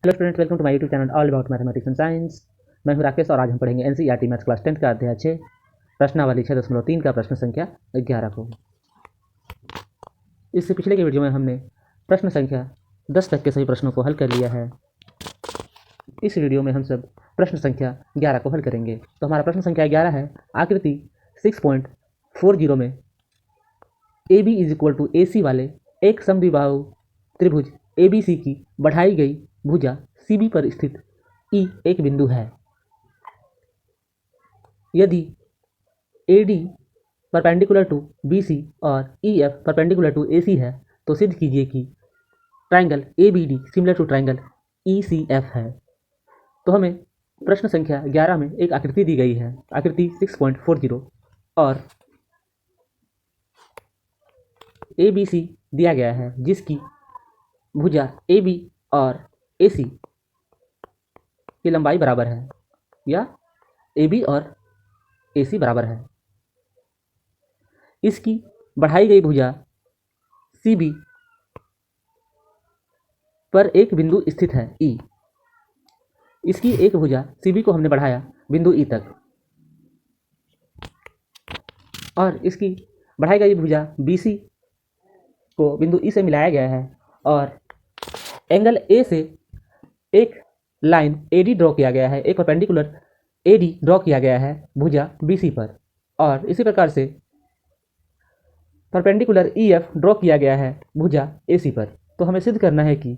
Hello students, welcome to my YouTube channel all about mathematics and science. मैं हूं राकेश और आज हम पढ़ेंगे एनसीईआरटी मैथ्स क्लास 10 का अध्याय 6 प्रश्नावली 6.3 का प्रश्न संख्या 11 को। इससे पिछले के वीडियो में हमने प्रश्न संख्या 10 तक के सभी प्रश्नों को हल कर लिया है। इस वीडियो में हम सब प्रश्न संख्या 11 को हल करेंगे। तो हमारा प्रश्न संख्या 11 है, आकृति 6.40 में A B is equal to A C वाले एक समद्विबाहु त्रिभुज ए बी सी की बढ़ाई गई भुजा सी बी पर स्थित ई एक बिंदु है। यदि A D perpendicular to B C और E F perpendicular to A C है तो सिद्ध कीजिए कि triangle A B D similar to triangle E C F है। तो हमें प्रश्न संख्या 11 में एक आकृति दी गई है, आकृति 6.40, और ए बी सी दिया गया है जिसकी भुजा ए बी और ए सी की लंबाई बराबर है, या ए बी और ए सी बराबर है। इसकी बढ़ाई गई भुजा सी बी पर एक बिंदु स्थित है ई। इसकी एक भुजा सी बी को हमने बढ़ाया बिंदु ई तक, और इसकी बढ़ाई गई भुजा बी सी को बिंदु ई से मिलाया गया है, और एंगल ए से एक लाइन ए डी ड्रॉ किया गया है, एक परपेंडिकुलर ए डी ड्रॉ किया गया है भुजा बी सी पर, और इसी प्रकार से परपेंडिकुलर ई एफ ड्रॉ किया गया है भुजा ए सी पर। तो हमें सिद्ध करना है कि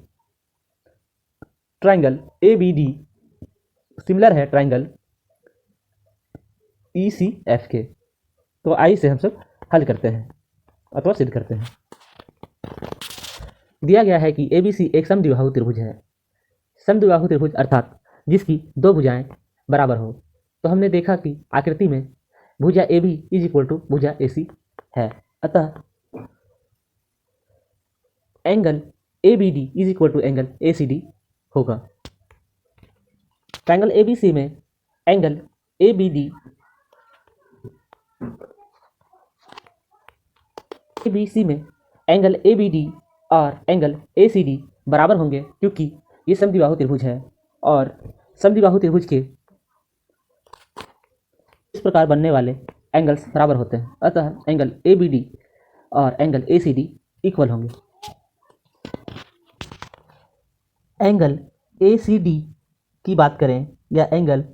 triangle A B D similar है ट्राइंगल ई सी एफ के। तो आई से हम सब हल करते हैं अथवा सिद्ध करते हैं। दिया गया है कि ए बी सी एक समद्विबाहु त्रिभुज है। समद्विबाहु त्रिभुज अर्थात जिसकी दो भुजाएं बराबर हो। तो हमने देखा कि आकृति में भुजा A B is equal to भुजा ए सी है, अतः angle A B D is equal to angle A C D होगा। ट्राइंगल ए बी सी में एंगल ए बी डी में एंगल ए बी डी और एंगल ए सी डी बराबर होंगे, क्योंकि ये समद्विबाहु त्रिभुज है और समद्विबाहु त्रिभुज के इस प्रकार बनने वाले एंगल्स बराबर होते हैं। अतः एंगल ए बी डी और angle A C D equal होंगे। एंगल ए सी डी की बात करें या एंगल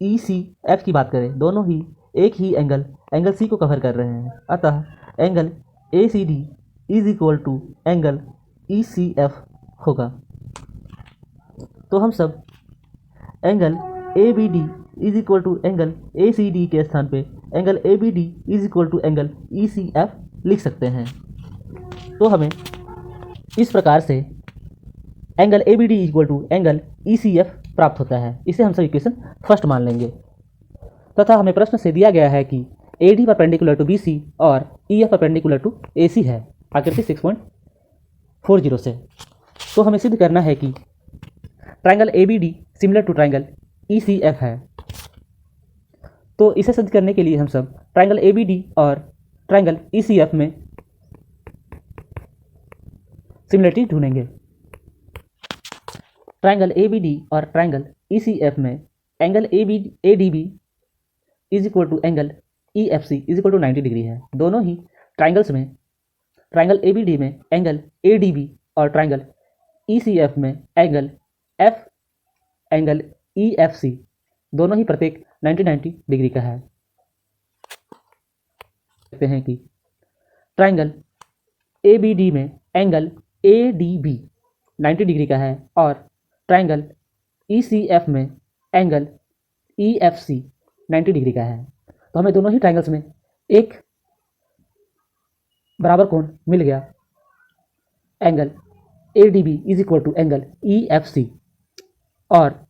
ई सी एफ की बात करें, दोनों ही एक ही एंगल सी को कवर कर रहे हैं। अतः angle A C D is equal to angle E C F होगा। तो हम सब angle A B D is equal to angle A C D के स्थान पे angle A B D is equal to angle E C F लिख सकते हैं। तो हमें इस प्रकार से angle A B D equal to angle E C F प्राप्त होता है। इसे हम सब इक्वेशन फर्स्ट मान लेंगे। तथा हमें प्रश्न से दिया गया है कि A D perpendicular to B C और E F perpendicular to A C है, आकृति 6.40 से। तो हमें सिद्ध करना है कि triangle A B D similar to triangle E C F है। तो इसे सिद्ध करने के लिए हम सब ट्राइंगल ए बी डी और ट्राइंगल ई सी एफ में सिमिलरिटी ढूंढेंगे। ट्राइंगल ए बी डी और ट्राइंगल ई सी एफ में angle A D B is equal to angle E F C is equal to 90 degree है। दोनों ही triangles में triangle A B D में angle A D B और triangle E C F में angle E F सी दोनों ही प्रत्येक 90 degree का है। देखते हैं कि ट्राइंगल ए बी डी में angle A D B 90 degree का है और ट्राइंगल ई सी एफ में angle E F C 90 degree का है। तो हमें दोनों ही ट्राइंगल्स में एक बराबर कोण मिल गया। Angle A D B is equal to angle E F C, और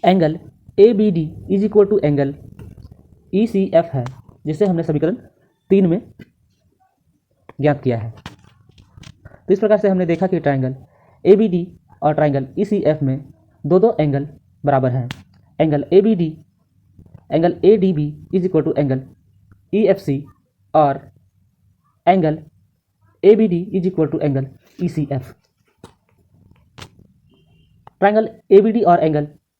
angle A B D is equal to angle E C F है, जिसे हमने समीकरण 3 में ज्ञात किया है। तो इस प्रकार से हमने देखा कि ट्राइंगल ए बी डी और ट्राइंगल ई सी एफ में दो एंगल बराबर हैं। Angle A B D angle A D B is equal to angle E F C और angle A B D is equal to angle E C F. Triangle A B D और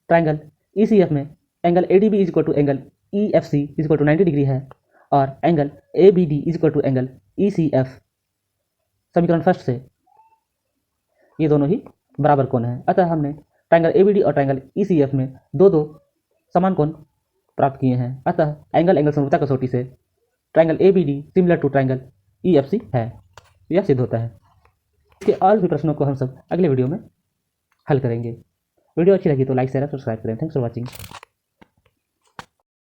triangle E C F में angle A D B is equal to angle E F C is equal to 90 degree है और angle A B D is equal to angle E C F समीकरण first से ये दोनों ही बराबर कोण हैं। अतः हमने ट्राइंगल ए बी डी और ट्राइंगल ई सी एफ में दो समान कोण प्राप्त किए हैं। अतः एंगल समरूपता कसौटी से triangle A B D similar to triangle E F C है, यह सिद्ध होता है। इसके और भी प्रश्नों को हम सब अगले वीडियो में हल करेंगे। वीडियो अच्छी लगी तो लाइक शेयर सब्सक्राइब करें। Thanks for watching.